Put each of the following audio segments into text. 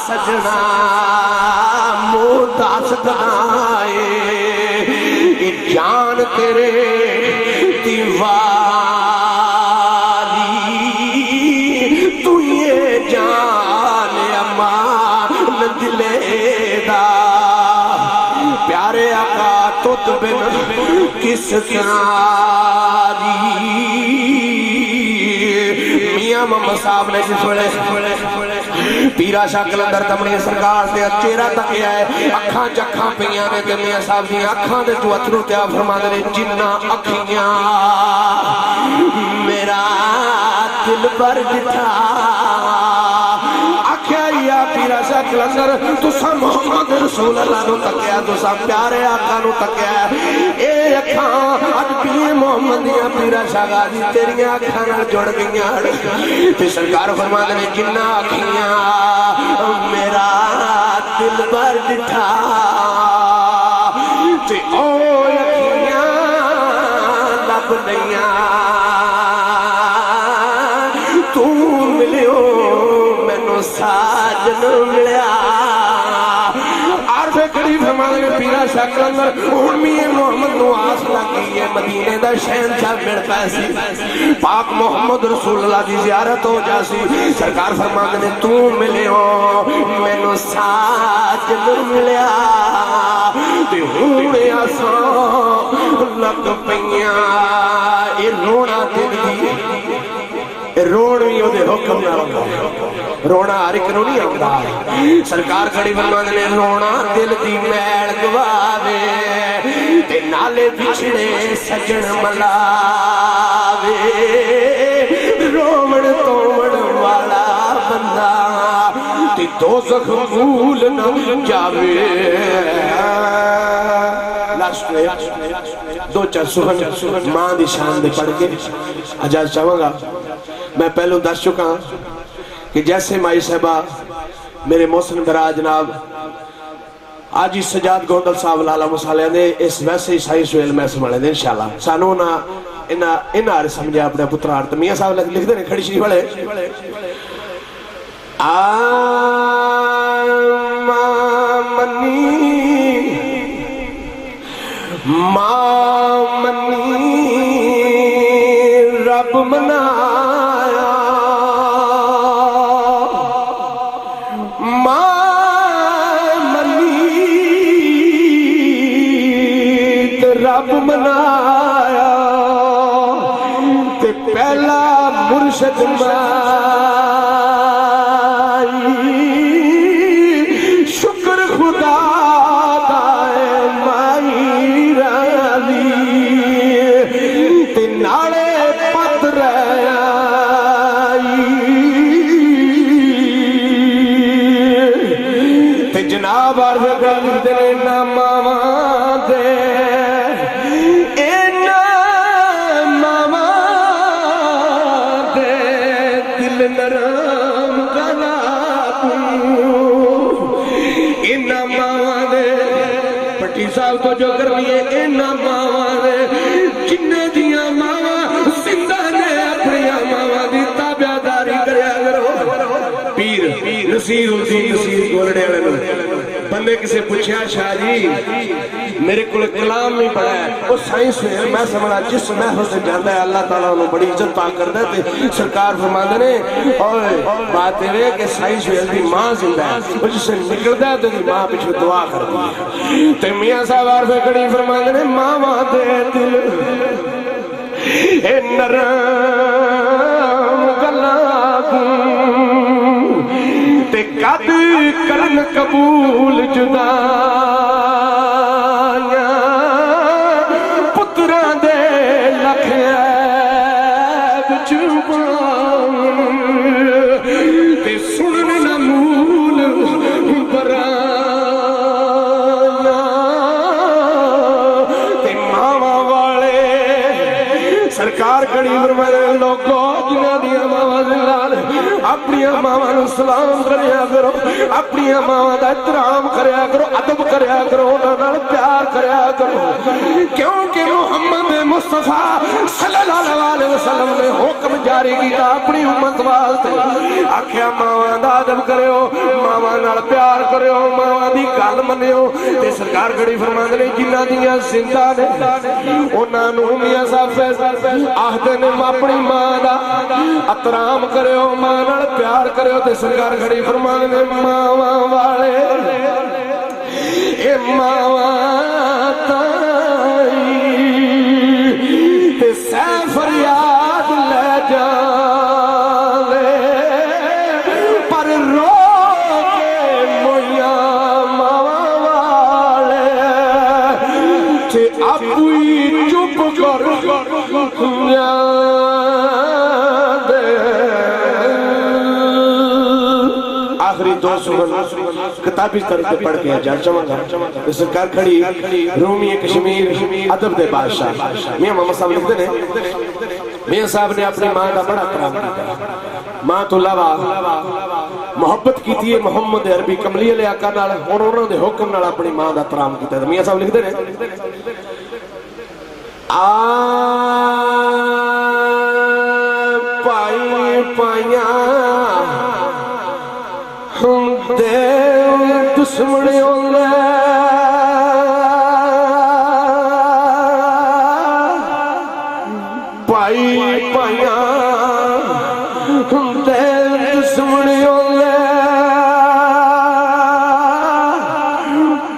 سجنا منہ دس دائے کہ جان تیرے دیوالی تو یہ جان امان دلے دا پیارے آقا تجھ بن کس کاری میاں محمد صاحب نے جس وڑے پیرا شاہ کلندر تمنی سرکار سے چہرہ تکیا ہے اکھاں چکھاں پیاں نے میاں صاحب دی اکھاں دے تو اترو تیا فرما دے جنہ اکھیاں میرا دل پر جٹھا یا پیرا شاہ کلندر تسا محمد رسول اللہ نو تکیا تسا پیارے آقا نو تکیا اے اکھاں اج پیے محمد یا پیرا شاہ غازی تیریاں اکھاں نال جڑ گئیاں تے سرکار فرما دے جنہ اکھیاں میرا دل بھر ڈٹھا تے او اکھیاں لب لئیاں تو ملیو مینوں ساجن ملیا عارف قریب ہمارے پیرا شاہ کلندر امی محمد نو آس لگی ہے مدینے دا شہنشاہ مل پیسی پاک محمد رسول اللہ دی زیارت ہو جاسی سرکار فرماتے نے تو ملیو مینو ساجن ملیا تے ہونے آسان لگ پیاں اے رونا دل دی رونی او دے حکم نہ رکھا رونا ہر ایک نو نہیں آتا سرکار کھڑی فرماندے نے رونا دل دی میل گواوے تے نالے بچھڑے سجن ملاوے رومن تومن والا بندہ تے دوزخ بھول نہ جاوے لاسٹ میں دو چار سخن ماں دی شان دے پڑھ کے اجازت چاہوں گا میں پہلو دس چکا ہوں کہ جیسے مائی صاحبہ میرے محسن برا جناب آج ہی سجاد گوندل صاحب لالا مسالے نے اس ویسے ہی سائنس ویل میں سمجھے دیں انشاءاللہ سانو نا انہار سمجھے اپنے پترار تو میاں صاحب لکھ دیں کھڑی شریف والے ماں منی رب منایا ماں منی تے رب منایا تے پہلا مرشد مائی شکر خدا دائے مائی رالی تے نالے پت رائی تے جناب عرض کر دے ماما دے نرم گلا اینا ماں دے پٹی صاحب تو جو کرنی ہے اینا ماں دے جننے دیا ماں زندہ نے اپنی ماں دی تابعداری کریا کرو پیر نصیر الدین نصیر گولڑے والے بندے کسے پوچھا شاہ جی میرے کو کلام نہیں پڑھا ہے وہ سائنس میں میں سمجھا جس محفل سے جاتا ہے اللہ تعالیٰ انہوں بڑی عزت پاک کر دیتے سرکار فرماندے نے اور بات ہے کہ سائنس میں دی ماں زندہ ہے وہ جس سے نکلتا ہے تو دی ماں پچھو دعا کرتی ہے تو میاں صاحب عارف کڑی فرماندے نے ماں دے دل اے نرم گلاکوں تے قد کرن قبول جدائیاں پتران دے لکھ عیب چوبان تے سنن نمول برائیاں تے ماما والے سرکار کڑی فرمائے لوگوں جنہ دیا ماما زلال اپنی ماما نو سلام کریا کرو اپنی ماما دا احترام کریا کرو ادب کریا کرو انہاں نال پیار کریا کرو کیونکہ محمد مصطفیٰ صلی اللہ علیہ وسلم نے حکم جاری کیتا اپنی امت واسطے آکھیا ماواں دا ادب کریو ماواں نال پیار کریو ماواں دی گل منیو تے سرکار گھڑی فرماندے نے جنہاں دیاں زندہ نے انہاں نوں میاں صاحب آخدے نے اپنی ماں دا احترام کریو ماں نال پیار کریو تے سرکار گھڑی فرماندے نے ماواں والے اے ماواں تائی تے سہ فریاد لے جاوے پر رو کے مویاں ماواں والے تے اپوی چپ کر آخری دو سورت کتابی طرح پڑھ کے جا چمہ گا سرکار کھڑی رومی کشمیر ادب دے بادشاہ میاں محمد صاحب لکھتے ہیں میاں صاحب نے اپنی ماں کا بڑا کرام کیا ماں تو علاوہ محبت کی تھی محمد عربی کملی علیہ آقا نال اور انہوں نے حکم نال اپنی ماں کا کرام کیا میاں صاحب لکھتے ہیں پائی پائیاں دے دشمنیوں لے پائی پائیاں دے دشمنیوں لے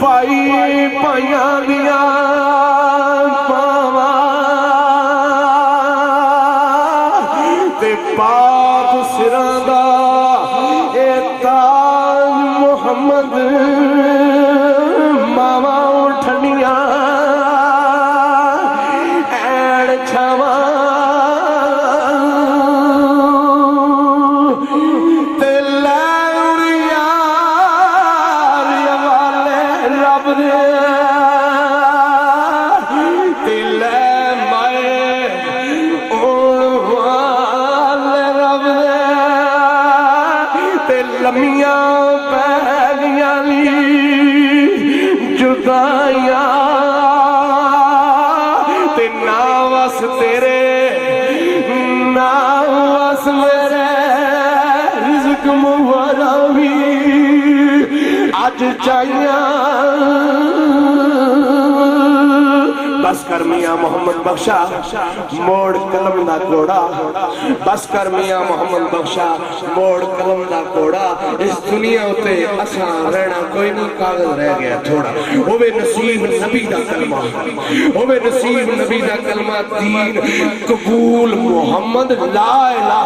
پائی پائیاں دیاں پاواں تے پاپ سراں دا اے تاج محمد ماواں اٹھنیاں اینڈ چھاواں تے لیوریاں والے رب دے تے لے مائے والے رب دے تے لمیاں پہلیاں لی جدائیاں تے ناوس تیرے ناوس میرے رزق مواراوی آج چاہیاں بس کر میاں محمد بخشا موڑ قلم دا کوڑا بس کر میاں محمد بخشا موڑ قلم دا کوڑا اس دنیا ہوتے اساں رہنا کوئی نہیں کاغذ رہ گیا تھوڑا ہوئے نصیب نبی دا کلمہ ہوئے نصیب نبی دا کلمہ دین قبول محمد لا الہ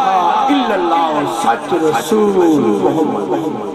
الا اللہ سچ رسول محمد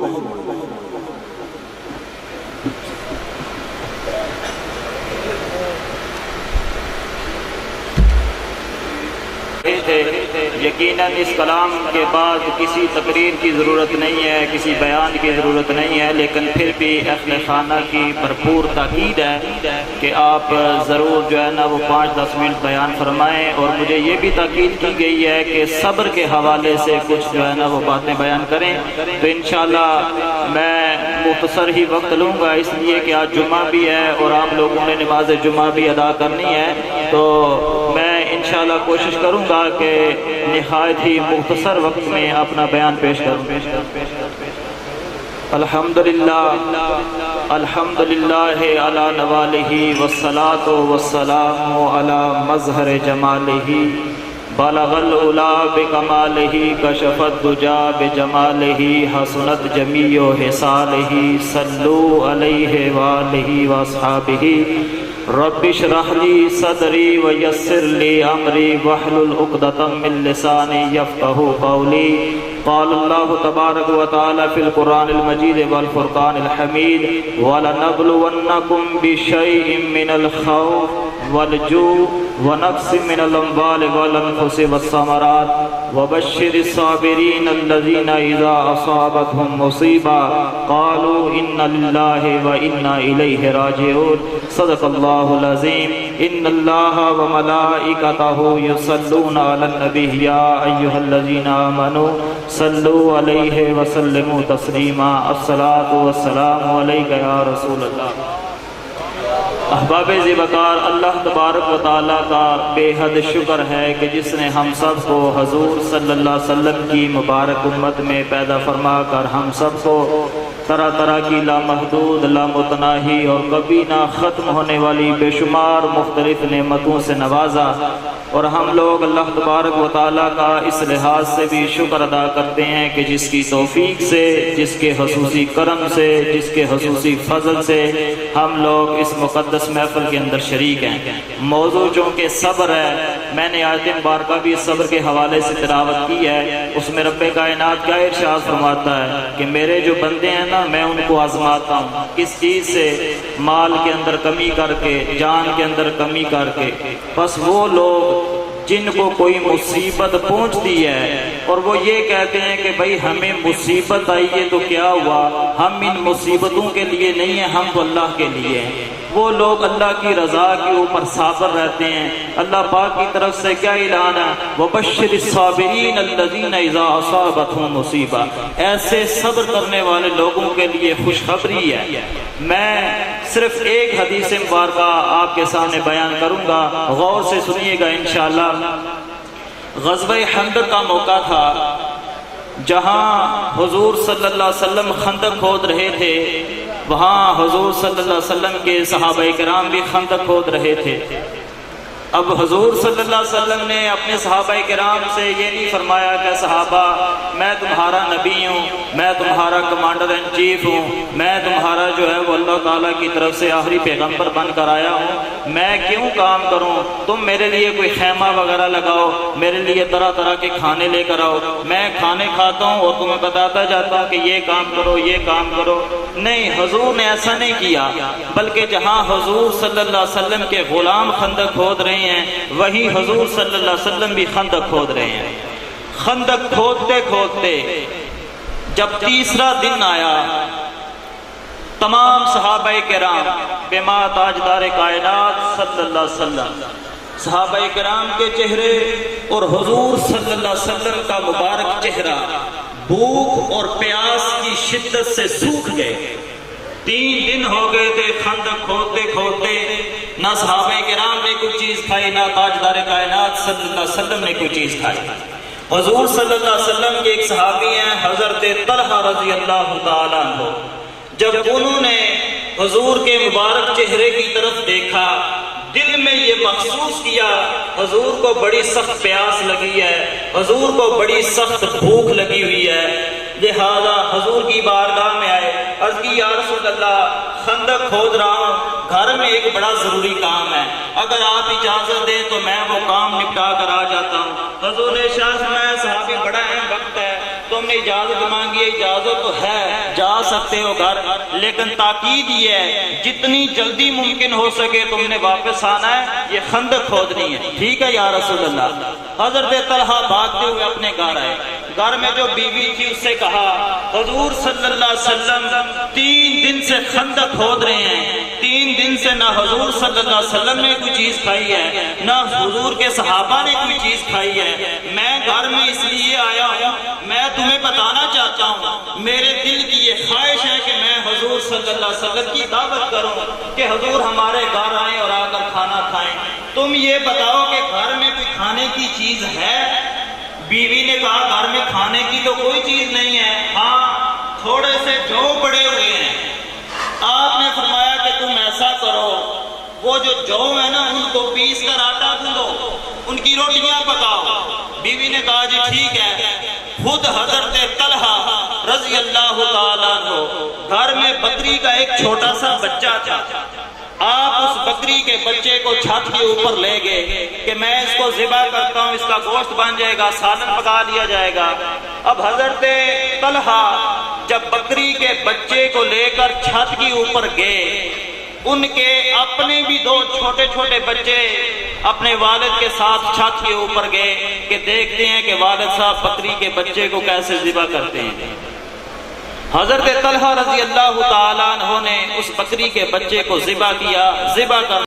یقیناً اس کلام کے بعد کسی تقریر کی ضرورت نہیں ہے کسی بیان کی ضرورت نہیں ہے لیکن پھر بھی اہل خانہ کی بھرپور تاکید ہے کہ آپ ضرور جو ہے نا وہ 5-10 منٹ بیان فرمائیں اور مجھے یہ بھی تاکید کی گئی ہے کہ صبر کے حوالے سے کچھ جو ہے نا وہ باتیں بیان کریں تو انشاءاللہ میں مختصر ہی وقت لوں گا اس لیے کہ آج جمعہ بھی ہے اور آپ لوگوں نے نماز جمعہ بھی ادا کرنی ہے تو میں انشاءاللہ کوشش کروں گا کہ نہایت ہی مختصر وقت میں اپنا بیان پیش کروں الحمدللہ علی نوالہ والصلاة والسلام علی مظہر جمالہ بلغ العلا بکمالہ کشف الدجا بجمالہ حسنت جمیع حصالہ صلو علیہ وآلہ واصحابہ رب اشرح لی صدری ویسر لی امری واحلل عقدۃ من لسانی یفقہوا قولی قال اللہ تبارک و تعالی فی القرآن المجید والفرقان الحمید وَلَنَبْلُوَنَّكُمْ بِشَيْءٍ مِّنَ الْخَوْفِ وَالْجُوعِ وَنَقْصٍ مِّنَ الْأَمْوَالِ وَالْأَنفُسِ وَالثَّمَرَاتِ وَبَشِّرِ الصَّابِرِينَ الَّذِينَ إِذَا أَصَابَتْهُم مُّصِيبَةٌ قَالُوا إِنَّ لِلَّهِ وَإِنَّا إِلَيْهِ رَاجِعُونَ صدق اللہ العظیم ان اللہ وملائکتہ یصلون علی النبی یا ایہا الذین آمنوا صلوا علیہ وسلموا تسلیما الصلاۃ والسلام علیک یا رسول اللہ احباب ذبکار، اللہ تبارک و تعالیٰ کا بے حد شکر ہے کہ جس نے ہم سب کو حضور صلی اللہ علیہ وسلم کی مبارک امت میں پیدا فرما کر ہم سب کو طرح طرح کی لامحدود، لامتناہی اور کبھی نہ ختم ہونے والی بے شمار مختلف نعمتوں سے نوازا، اور ہم لوگ اللہ تبارک و تعالیٰ کا اس لحاظ سے بھی شکر ادا کرتے ہیں کہ جس کی توفیق سے، جس کے خصوصی کرم سے، جس کے خصوصی فضل سے ہم لوگ اس مقدس محفل کے اندر شریک ہیں۔ موضوع چونکہ صبر ہے، میں نے آیت مبارکہ بھی صبر کے حوالے سے تلاوت کی ہے۔ اس میں رب کائنات کیا ارشاد فرماتا ہے کہ میرے جو بندے ہیں نا، میں ان کو آزماتا ہوں۔ کس چیز سے؟ مال کے اندر کمی کر کے، جان کے اندر کمی کر کے۔ بس وہ لوگ جن کو کوئی مصیبت پہنچتی ہے اور وہ یہ کہتے ہیں کہ بھائی ہمیں مصیبت آئی ہے تو کیا ہوا، ہم ان مصیبتوں کے لیے نہیں ہیں، ہم تو اللہ کے لیے ہیں، وہ لوگ اللہ کی رضا کے اوپر صابر رہتے ہیں۔ اللہ پاک کی طرف سے کیا اعلان ہے؟ وَبَشِّرِ الصَّابِرِينَ الَّذِينَ إِذَا أَصَابَتْهُمْ مُصِیبَۃٌ، ایسے صبر کرنے والے لوگوں کے لیے خوشخبری ہے۔ میں صرف ایک حدیث مبارکہ آپ کے سامنے بیان کروں گا، غور سے سنیے گا انشاءاللہ۔ غزوہ خندق کا موقع تھا، جہاں حضور صلی اللہ علیہ وسلم خندق کھود رہے تھے، وہاں حضور صلی اللہ علیہ وسلم کے صحابہ کرام بھی خندق کھود رہے تھے۔ اب حضور صلی اللہ علیہ وسلم نے اپنے صحابہ کرام سے یہ نہیں فرمایا کہ صحابہ میں تمہارا نبی ہوں، میں تمہارا کمانڈر ان چیف ہوں، میں تمہارا جو ہے وہ اللہ تعالیٰ کی طرف سے آخری پیغمبر بن کر آیا ہوں، میں کیوں کام کروں، تم میرے لیے کوئی خیمہ وغیرہ لگاؤ، میرے لیے طرح طرح کے کھانے لے کر آؤ، میں کھانے کھاتا ہوں اور تمہیں بتاتا جاتا ہوں کہ یہ کام کرو، یہ کام کرو۔ نہیں، حضور نے ایسا نہیں کیا، بلکہ جہاں حضور صلی اللہ علیہ وسلم کے غلام خندق کھود رہے ہیں، وہی حضور صلی اللہ علیہ وسلم بھی خندق کھود رہے ہیں۔ خندق کھودتے کھودتے جب تیسرا دن آیا، تمام صحابہ کرام بما تاجدار کائنات صلی اللہ علیہ وسلم، صحابہ کرام کے چہرے اور حضور صلی اللہ علیہ وسلم کا مبارک چہرہ بھوک اور پیاس کی شدت سے سوکھ گئے۔ 3 دن ہو گئے تھے خندق کھودتے کھودتے، نہ صحابہ کرام نے کوئی چیز کھائی، نہ تاجدار کائنات صلی اللہ علیہ وسلم نے کوئی چیز کھائی۔ حضور صلی اللہ علیہ وسلم کے ایک صحابی ہیں حضرت طلحہ رضی اللہ تعالیٰ عنہ، جب انہوں نے حضور کے مبارک چہرے کی طرف دیکھا، دل میں یہ محسوس کیا حضور کو بڑی سخت پیاس لگی ہے، حضور کو بڑی سخت بھوک لگی ہوئی ہے، لہذا حضور کی بارگاہ میں آئے، عرض کی یا رسول اللہ خندق کھود رہا ہوں، گھر میں ایک بڑا ضروری کام ہے، اگر آپ اجازت دیں تو میں وہ کام نپٹا کر آ جاتا ہوں۔ حضور نے ارشاد فرمایا صحابی بڑا اہم وقت ہے، تم نے اجازت مانگی ہے، اجازت تو ہے، جا سکتے ہو گھر، لیکن تاکید یہ ہے جتنی جلدی ممکن ہو سکے تم نے واپس آنا ہے، یہ خندق کھودنی ہے۔ ٹھیک ہے یا رسول اللہ۔ حضرت طلحہ بھاگتے ہوئے اپنے گھر آئے، گھر میں جو بیوی تھی اس سے کہا حضور صلی اللہ علیہ وسلم 3 دن سے خندق کھود رہے ہیں، 3 دن سے نہ حضور صلی اللہ علیہ وسلم نے کوئی چیز کھائی ہے، نہ حضور کے صحابہ نے کوئی چیز کھائی ہے، میں گھر میں اس لیے آیا ہوں، میں تمہیں بتانا چاہتا ہوں، میرے دل کی یہ خواہش ہے کہ میں حضور صلی اللہ علیہ وسلم کی دعوت کروں کہ حضور ہمارے گھر آئیں اور آ کر کھانا کھائیں، تم یہ بتاؤ کہ گھر میں کوئی کھانے کی چیز ہے؟ بیوی نے کہا گھر میں کھانے کی تو کوئی چیز نہیں ہے، ہاں تھوڑے سے جو پڑے ہوئے ہیں۔ آپ نے فرمایا کہ تم ایسا کرو، وہ جو جو ہے نا ان کو پیس کر آٹا گوندو، ان کی روٹیاں پکاؤ۔ بیوی نے کہا جی ٹھیک ہے۔ خود حضرت طلحہ رضی اللہ تعالیٰ عنہ گھر میں بکری کا ایک چھوٹا سا بچہ تھا، آپ اس بکری کے بچے کو چھت کے اوپر لے گئے کہ میں اس کو ذبح کرتا ہوں، اس کا گوشت بن جائے گا، سالن پکا لیا جائے گا۔ اب حضرت طلحہ جب بکری کے بچے کو لے کر چھت کے اوپر گئے، ان کے اپنے بھی 2 چھوٹے چھوٹے بچے اپنے والد کے ساتھ چھت کے اوپر گئے کہ دیکھتے ہیں کہ والد صاحب بکری کے بچے کو کیسے ذبح کرتے ہیں۔ حضرت طلحہ رضی اللہ تعالیٰ عنہ نے اس بکری کے بچے کو ذبح کیا، ذبح کر